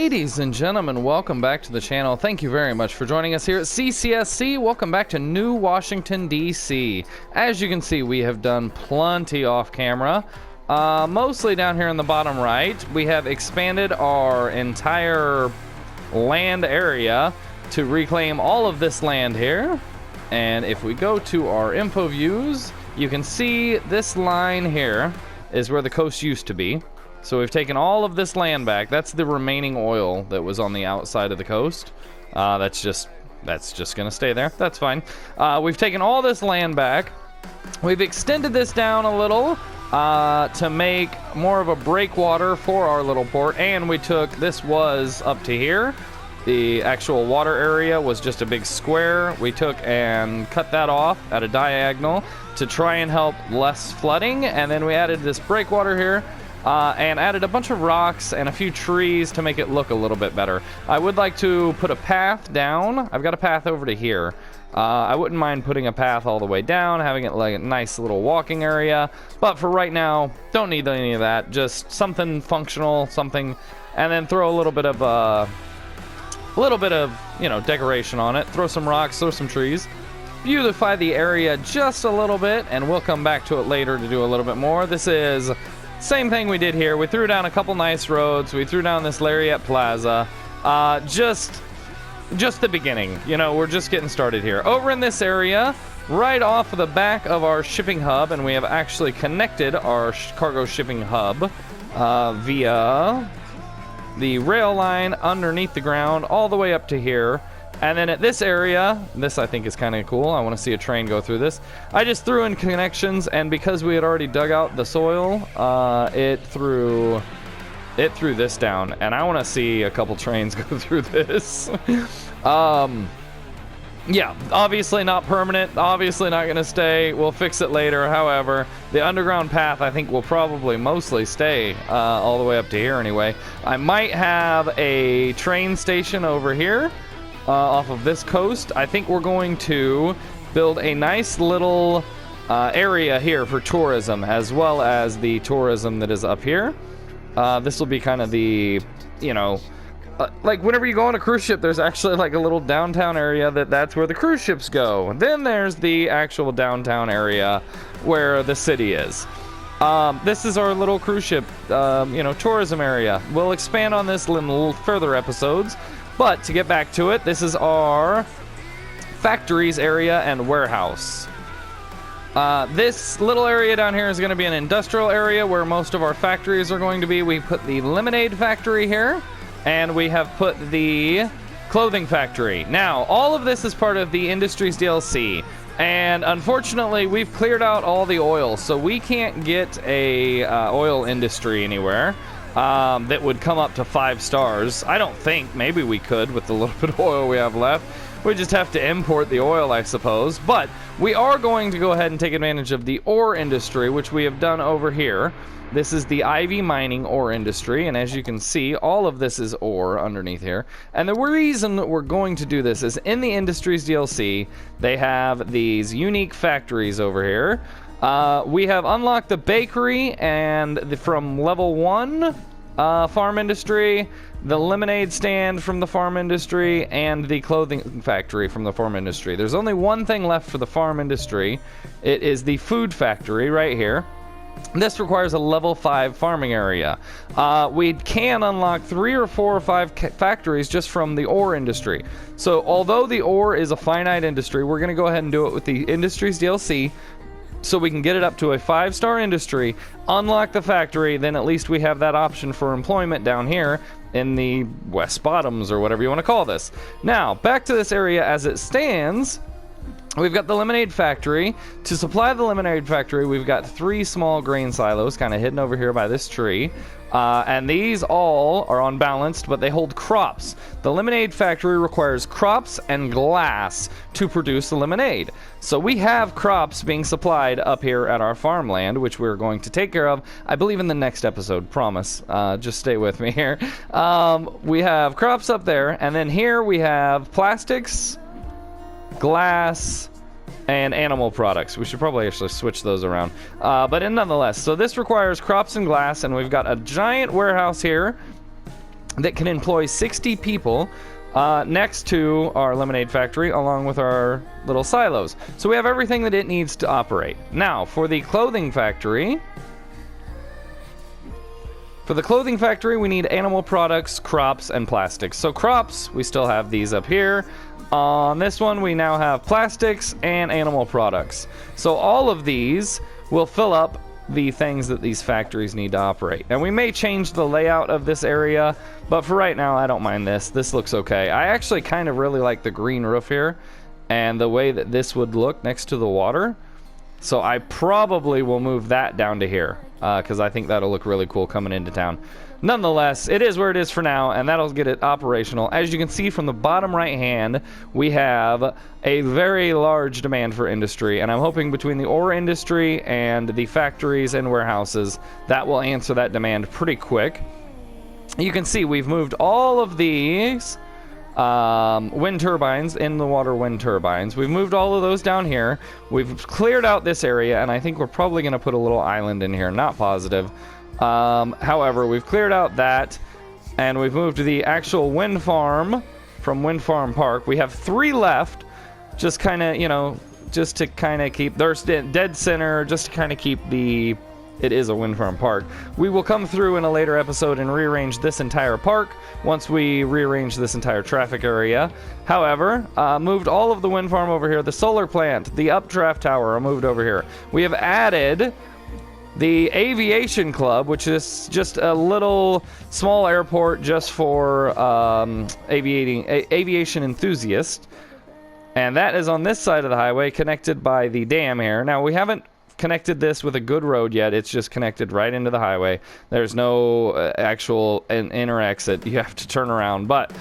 Ladies and gentlemen, welcome back to the channel. Thank you very much for joining us here at CCSC. Welcome back to New Washington, D.C. As you can see, we have done plenty off camera. Mostly down here in the bottom right, we have expanded our entire land area to reclaim all of this land here. And if we go to our info views, you can see this line here is where the coast used to be. So we've taken all of this land back. That's the remaining oil that was on the outside of the coast. That's just gonna stay there. That's fine. We've taken all this land back. We've extended this down a little to make more of a breakwater for our little port. And we took, this was up to here. The actual water area was just a big square. We took and cut that off at a diagonal to try and help less flooding. And then we added this breakwater here. And added a bunch of rocks and a few trees to make it look a little bit better. I would like to put a path down. I've got a path over to here. I wouldn't mind putting a path all the way down, having it like a nice little walking area. But for right now, don't need any of that. Just something functional, something, and then throw a little bit of you know, decoration on it. Throw some rocks, throw some trees. Beautify the area just a little bit, and we'll come back to it later to do a little bit more. This is same thing we did here. We threw down a couple nice roads. We threw down this Lariat Plaza. Just the beginning. You know, we're just getting started here. Over in this area, right off of the back of our shipping hub, and we have actually connected our cargo shipping hub via the rail line underneath the ground all the way up to here. And then at this area, this I think is kind of cool. I want to see a train go through this. I just threw in connections, and because we had already dug out the soil, it threw this down. And I want to see a couple trains go through this. Yeah, obviously not permanent. Obviously not going to stay. We'll fix it later. However, the underground path I think will probably mostly stay all the way up to here anyway. I might have a train station over here. Off of this coast. I think we're going to build a nice little area here for tourism, as well as the tourism that is up here. This will be kind of the, you know, like whenever you go on a cruise ship, there's actually like a little downtown area that's where the cruise ships go. And then there's the actual downtown area where the city is. This is our little cruise ship, you know, tourism area. We'll expand on this in little further episodes. But to get back to it, this is our factories area and warehouse. This little area down here is going to be an industrial area where most of our factories are going to be. We put the lemonade factory here, and we have put the clothing factory. Now, all of this is part of the Industries DLC, and unfortunately, we've cleared out all the oil, so we can't get a oil industry anywhere. That would come up to 5 stars. I don't think. Maybe we could with the little bit of oil we have left. We just have to import the oil, I suppose. But we are going to go ahead and take advantage of the ore industry, which we have done over here. This is the Ivy Mining ore industry, and as you can see, all of this is ore underneath here. And the reason that we're going to do this is in the Industries DLC, they have these unique factories over here. We have unlocked the bakery and from level 1 farm industry, the lemonade stand from the farm industry, and the clothing factory from the farm industry. There's only one thing left for the farm industry. It is the food factory right here. This requires a level 5 farming area. We can unlock 3 or 4 or 5 factories just from the ore industry. So although the ore is a finite industry, we're going to go ahead and do it with the Industries DLC. So we can get it up to a 5-star industry, unlock the factory, then at least we have that option for employment down here in the West Bottoms or whatever you want to call this. Now, back to this area as it stands. We've got the lemonade factory. To supply the lemonade factory, we've got 3 small grain silos kind of hidden over here by this tree. And these all are unbalanced, but they hold crops. The lemonade factory requires crops and glass to produce the lemonade. So we have crops being supplied up here at our farmland, which we're going to take care of, I believe, in the next episode. Promise. Just stay with me here. We have crops up there, and then here we have plastics, glass, and animal products. We should probably actually switch those around. But nonetheless, so this requires crops and glass, and we've got a giant warehouse here that can employ 60 people next to our lemonade factory, along with our little silos. So we have everything that it needs to operate. Now, for the clothing factory... we need animal products, crops, and plastics. So crops, we still have these up here. On this one, we now have plastics and animal products. So all of these will fill up the things that these factories need to operate. And we may change the layout of this area, but for right now, I don't mind this. This looks okay. I actually kind of really like the green roof here and the way that this would look next to the water. So I probably will move that down to here because I think that'll look really cool coming into town. Nonetheless, it is where it is for now, and that'll get it operational. As you can see from the bottom right hand, we have a very large demand for industry, and I'm hoping between the ore industry and the factories and warehouses, that will answer that demand pretty quick. You can see we've moved all of these wind turbines, in the water wind turbines. We've moved all of those down here. We've cleared out this area, and I think we're probably going to put a little island in here. Not positive. However, we've cleared out that, and we've moved to the actual wind farm from Wind Farm Park. We have 3 left, just kind of, you know, just to kind of keep, there's dead center, just to kind of keep the, it is a wind farm park. We will come through in a later episode and rearrange this entire park once we rearrange this entire traffic area. However, moved all of the wind farm over here. The solar plant, the updraft tower are moved over here. We have added the aviation club, which is just a little small airport just for aviation enthusiasts. And that is on this side of the highway, connected by the dam here. Now, we haven't connected this with a good road yet. It's just connected right into the highway. There's no actual inner exit. You have to turn around. But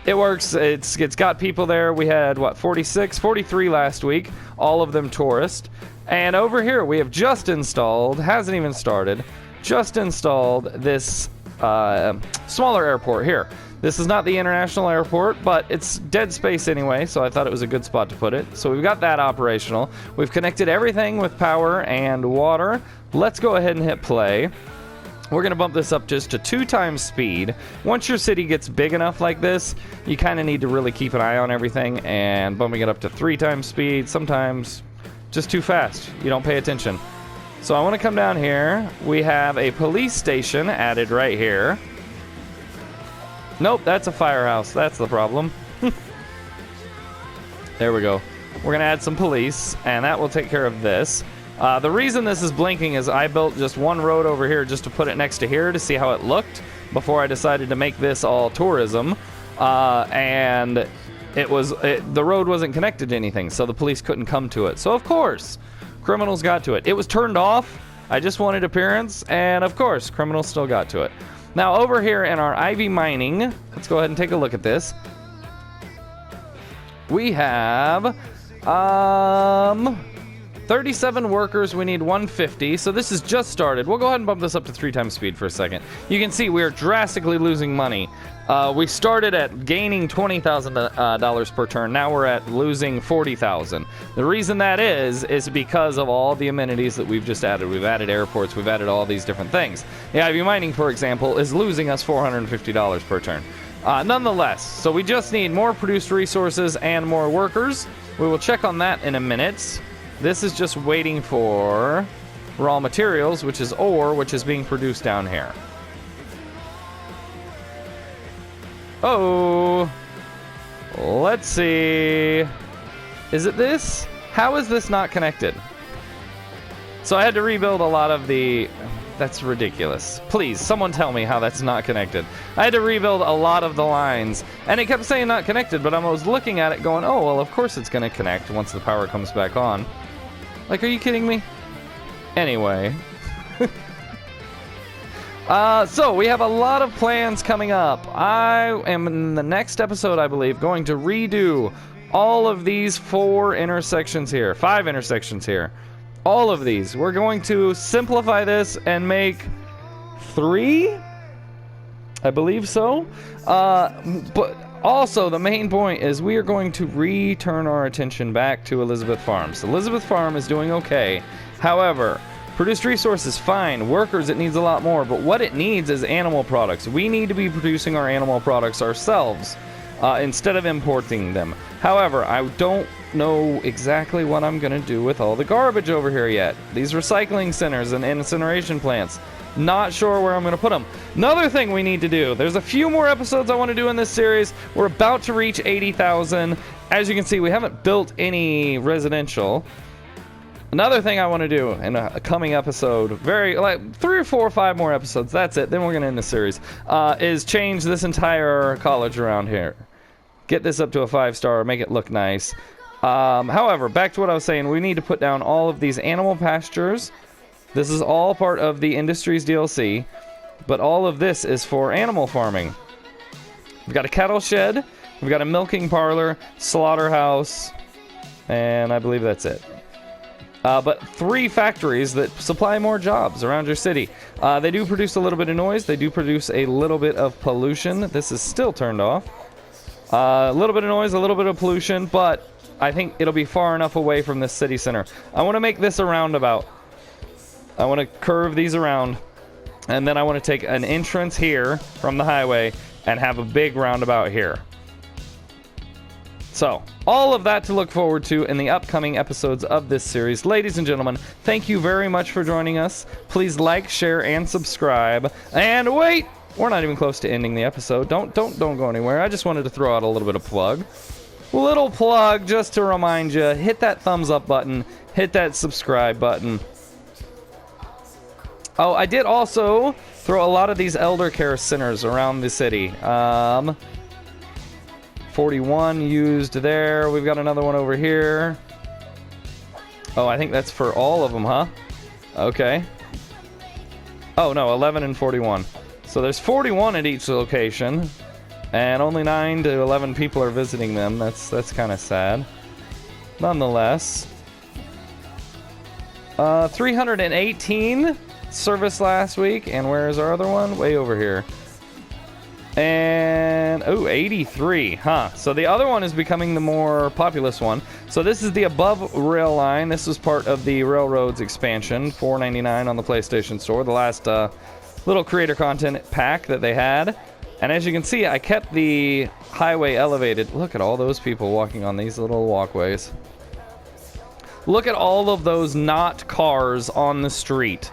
it works. It's got people there. We had, what, 43 last week. All of them tourists. And over here, we have just installed, hasn't even started, just installed this smaller airport here. This is not the international airport, but it's dead space anyway, so I thought it was a good spot to put it. So we've got that operational. We've connected everything with power and water. Let's go ahead and hit play. We're going to bump this up just to 2 times speed. Once your city gets big enough like this, you kind of need to really keep an eye on everything, and bumping it up to 3 times speed, sometimes just too fast. You don't pay attention. So I want to come down here. We have a police station added right here. Nope, that's a firehouse. That's the problem. There we go. We're going to add some police, and that will take care of this. The reason this is blinking is I built just one road over here just to put it next to here to see how it looked before I decided to make this all tourism. And the road wasn't connected to anything, so the police couldn't come to it. So, of course, criminals got to it. It was turned off. I just wanted appearance, and, of course, criminals still got to it. Now, over here in our Ivy Mining, let's go ahead and take a look at this. We have 37 workers. We need 150. So this is just started. We'll go ahead and bump this up to 3 times speed for a second. You can see we are drastically losing money. We started at gaining $20,000 per turn. Now we're at losing $40,000. The reason that is because of all the amenities that we've just added. We've added airports. We've added all these different things. The Ivy Mining, for example, is losing us $450 per turn. Nonetheless, so we just need more produced resources and more workers. We will check on that in a minute. This is just waiting for raw materials, which is ore, which is being produced down here. Oh, let's see. Is it this? How is this not connected? So I had to rebuild a lot of the... That's ridiculous. Please, someone tell me how that's not connected. I had to rebuild a lot of the lines, and it kept saying not connected, but I was looking at it going, oh, well, of course it's going to connect once the power comes back on. Like, are you kidding me? Anyway. So, we have a lot of plans coming up. I am, in the next episode, I believe, going to redo all of these 4 intersections here. 5 intersections here. All of these. We're going to simplify this and make 3? I believe so. But also, the main point is we are going to return our attention back to Elizabeth Farms. Elizabeth Farm is doing okay. However, Produced resources, fine. Workers, it needs a lot more. But what it needs is animal products. We need to be producing our animal products ourselves instead of importing them. However, I don't know exactly what I'm going to do with all the garbage over here yet. These recycling centers and incineration plants. Not sure where I'm going to put them. Another thing we need to do. There's a few more episodes I want to do in this series. We're about to reach 80,000. As you can see, we haven't built any residential. Another thing I want to do in a coming episode, like 3 or 4 or 5 more episodes, that's it, then we're going to end the series, is change this entire college around here. Get this up to a 5-star, make it look nice. However, back to what I was saying, we need to put down all of these animal pastures. This is all part of the Industries DLC, but all of this is for animal farming. We've got a cattle shed, we've got a milking parlor, slaughterhouse, and I believe that's it. But 3 factories that supply more jobs around your city. They do produce a little bit of noise. They do produce a little bit of pollution. This is still turned off. A little bit of noise, a little bit of pollution, but I think it'll be far enough away from the city center. I want to make this a roundabout. I want to curve these around, and then I want to take an entrance here from the highway and have a big roundabout here. So, all of that to look forward to in the upcoming episodes of this series. Ladies and gentlemen, thank you very much for joining us. Please like, share, and subscribe. And wait! We're not even close to ending the episode. Don't go anywhere. I just wanted to throw out a little bit of plug. Little plug just to remind you, hit that thumbs up button, hit that subscribe button. Oh, I did also throw a lot of these elder care centers around the city. 41 used there. We've got another one over here. Oh, I think that's for all of them, huh? Okay. Oh, no, 11 and 41. So there's 41 at each location, and only 9 to 11 people are visiting them. That's kind of sad. Nonetheless. 318 service last week, and where's our other one? Way over here. And, 83, huh? So the other one is becoming the more populous one. So this is the above rail line. This was part of the Railroads expansion, $4.99 on the PlayStation Store, the last little creator content pack that they had. And as you can see, I kept the highway elevated. Look at all those people walking on these little walkways. Look at all of those not cars on the street.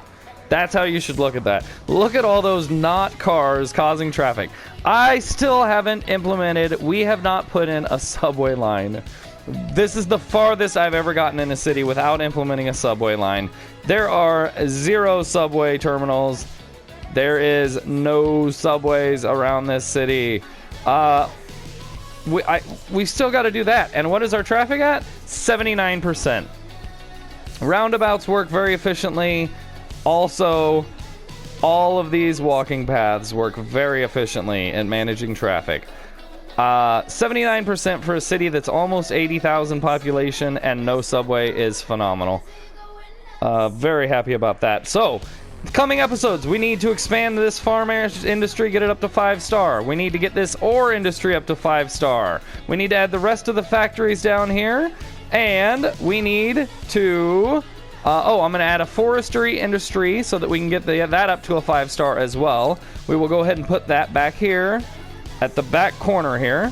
That's how you should look at that. Look at all those not cars causing traffic. I still haven't implemented, we have not put in a subway line. This is the farthest I've ever gotten in a city without implementing a subway line. There are 0 subway terminals. There is no subways around this city. We still got to do that. And what is our traffic at? 79%. Roundabouts work very efficiently. Also, all of these walking paths work very efficiently in managing traffic. 79% for a city that's almost 80,000 population and no subway is phenomenal. Very happy about that. So, coming episodes, we need to expand this farm industry, get it up to 5-star. We need to get this ore industry up to 5-star. We need to add the rest of the factories down here. And we need to... I'm going to add a forestry industry so that we can get that up to a 5-star as well. We will go ahead and put that back here at the back corner here.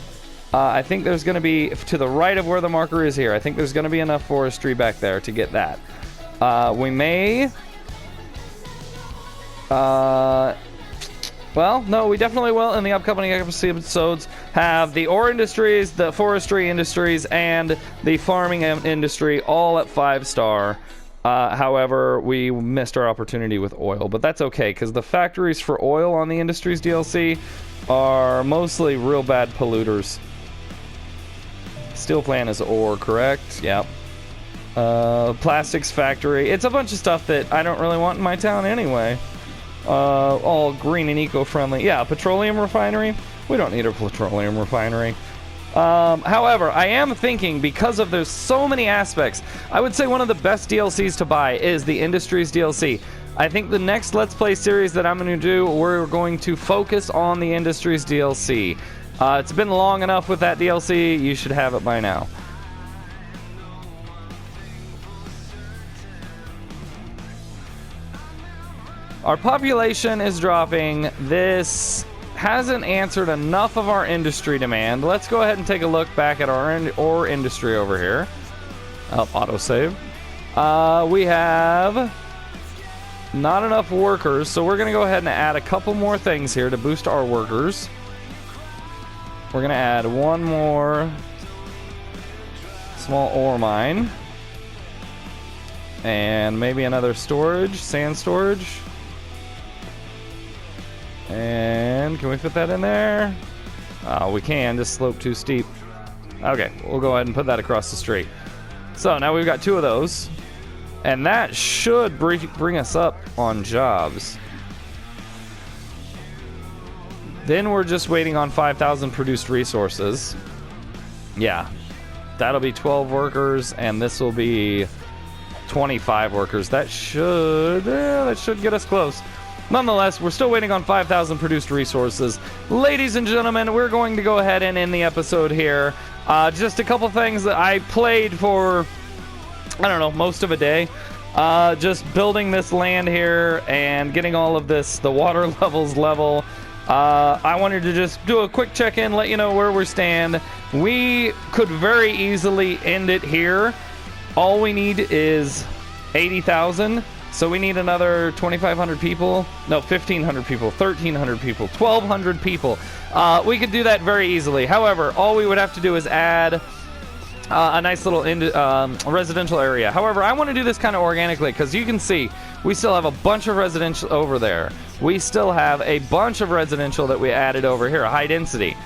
I think there's going to be, to the right of where the marker is here, I think there's going to be enough forestry back there to get that. We may... well, no, we definitely will in the upcoming episodes have the ore industries, the forestry industries, and the farming industry all at 5-star. However, we missed our opportunity with oil, but that's okay, because the factories for oil on the Industries DLC are mostly real bad polluters. Steel plant is ore, correct? Yep. Plastics factory. It's a bunch of stuff that I don't really want in my town anyway. All green and eco-friendly. Yeah, Petroleum Refinery. We don't need a petroleum refinery. However, I am thinking, because of there's so many aspects, I would say one of the best DLCs to buy is the Industries DLC. I think the next Let's Play series that I'm going to do, we're going to focus on the Industries DLC. It's been long enough with that DLC, you should have it by now. Our population is dropping. This hasn't answered enough of our industry demand. Let's go ahead and take a look back at our ore industry over here. Autosave. We have not enough workers, so we're going to go ahead and add a couple more things here to boost our workers. We're going to add one more small ore mine. And maybe another storage, sand storage. And can we fit that in there? We can, this slope too steep. Okay, we'll go ahead and put that across the street. So now we've got 2 of those. And that should bring us up on jobs. Then we're just waiting on 5,000 produced resources. Yeah, that'll be 12 workers, and this will be 25 workers. That should get us close. Nonetheless, we're still waiting on 5,000 produced resources. Ladies and gentlemen, we're going to go ahead and end the episode here. Just a couple things that I played for, I don't know, most of a day. Just building this land here and getting all of this, the water levels level. I wanted to just do a quick check-in, let you know where we stand. We could very easily end it here. All we need is 80,000. So we need another 2,500 people. No, 1,500 people, 1,300 people, 1,200 people. We could do that very easily. However, all we would have to do is add a nice little residential area. However, I want to do this kind of organically because you can see we still have a bunch of residential over there. We still have a bunch of residential that we added over here, high density.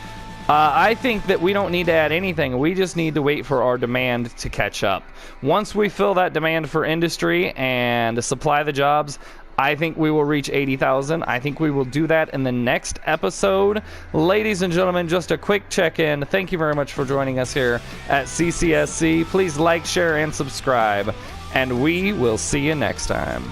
I think that we don't need to add anything. We just need to wait for our demand to catch up. Once we fill that demand for industry and supply the jobs, I think we will reach 80,000. I think we will do that in the next episode. Ladies and gentlemen, just a quick check-in. Thank you very much for joining us here at CCSC. Please like, share, and subscribe. And we will see you next time.